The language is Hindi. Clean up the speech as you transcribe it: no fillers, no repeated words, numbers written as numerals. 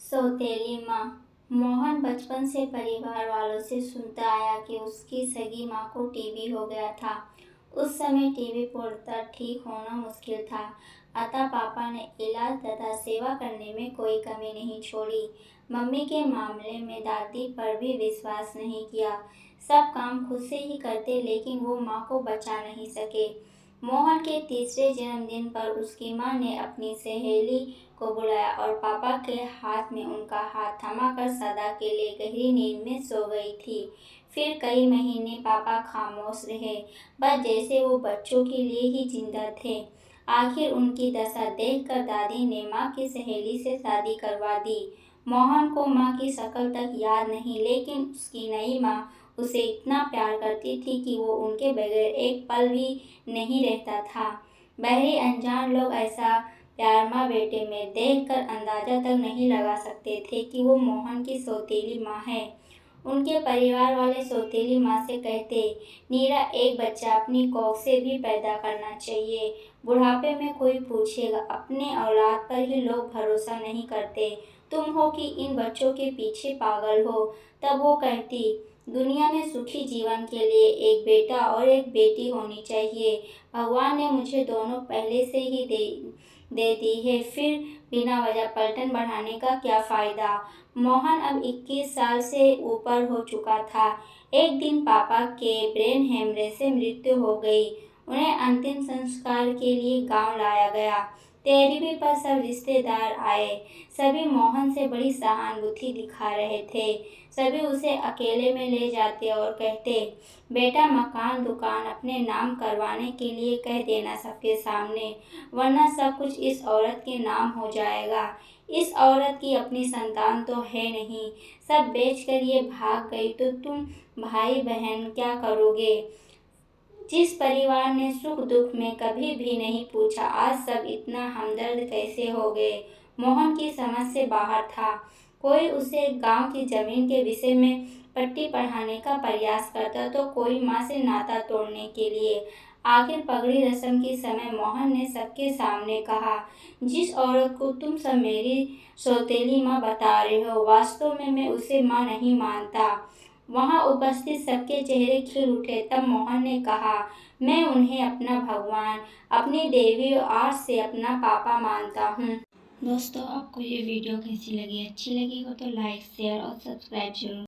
सौतेली माँ। मोहन बचपन से परिवार वालों से सुनता आया कि उसकी सगी माँ को टीबी हो गया था। उस समय टीबी पूर्णतः ठीक होना मुश्किल था, अतः पापा ने इलाज तथा सेवा करने में कोई कमी नहीं छोड़ी। मम्मी के मामले में दादी पर भी विश्वास नहीं किया। सब काम खुद से ही करते, लेकिन वो माँ को बचा नहीं सके। मोहन के तीसरे जन्मदिन पर उसकी माँ ने अपनी सहेली को बुलाया और पापा के हाथ में उनका हाथ थमाकर सदा के लिए गहरी नींद में सो गई थी। फिर कई महीने पापा खामोश रहे, बस जैसे वो बच्चों के लिए ही जिंदा थे। आखिर उनकी दशा देखकर दादी ने माँ की सहेली से शादी करवा दी। मोहन को माँ की शक्ल तक याद नहीं, लेकिन उसकी नई माँ उसे इतना प्यार करती थी कि वो उनके बगैर एक पल भी नहीं रहता था। बाहरी अनजान लोग ऐसा प्यार माँ बेटे में देखकर अंदाजा तक नहीं लगा सकते थे कि वो मोहन की सौतेली माँ है। उनके परिवार वाले सौतेली माँ से कहते, नीरा, एक बच्चा अपनी कोख से भी पैदा करना चाहिए। बुढ़ापे में कोई पूछेगा, अपने औलाद पर ही लोग भरोसा नहीं करते। तुम हो कि इन बच्चों के पीछे पागल हो। तब वो कहती, दुनिया में सुखी जीवन के लिए एक बेटा और एक बेटी होनी चाहिए। भगवान ने मुझे दोनों पहले से ही दे दी है, फिर बिना वजह पलटन बढ़ाने का क्या फ़ायदा। मोहन अब 21 साल से ऊपर हो चुका था। एक दिन पापा के ब्रेन हेमरेज से मृत्यु हो गई। उन्हें अंतिम संस्कार के लिए गांव लाया गया। तेरहवीं पर सब रिश्तेदार आए। सभी मोहन से बड़ी सहानुभूति दिखा रहे थे। सभी उसे अकेले में ले जाते और कहते, बेटा, मकान दुकान अपने नाम करवाने के लिए कह देना सबके सामने, वरना सब कुछ इस औरत के नाम हो जाएगा। इस औरत की अपनी संतान तो है नहीं, सब बेचकर ये भाग गई तो तुम भाई बहन क्या करोगे। जिस परिवार ने सुख दुख में कभी भी नहीं पूछा, आज सब इतना हमदर्द कैसे हो गए। मोहन की समझ से बाहर था। कोई उसे गांव की जमीन के विषय में पट्टी पढ़ाने का प्रयास करता, तो कोई माँ से नाता तोड़ने के लिए। आखिर पगड़ी रस्म के समय मोहन ने सबके सामने कहा, जिस औरत को तुम सब मेरी सौतेली माँ बता रहे हो, वास्तव में मैं उसे माँ नहीं मानता। वहां उपस्थित सबके चेहरे खिल उठे। तब मोहन ने कहा, मैं उन्हें अपना भगवान, अपनी देवी और आज से अपना पापा मानता हूँ। दोस्तों, आपको ये वीडियो कैसी लगी? अच्छी लगी हो तो लाइक, शेयर और सब्सक्राइब जरूर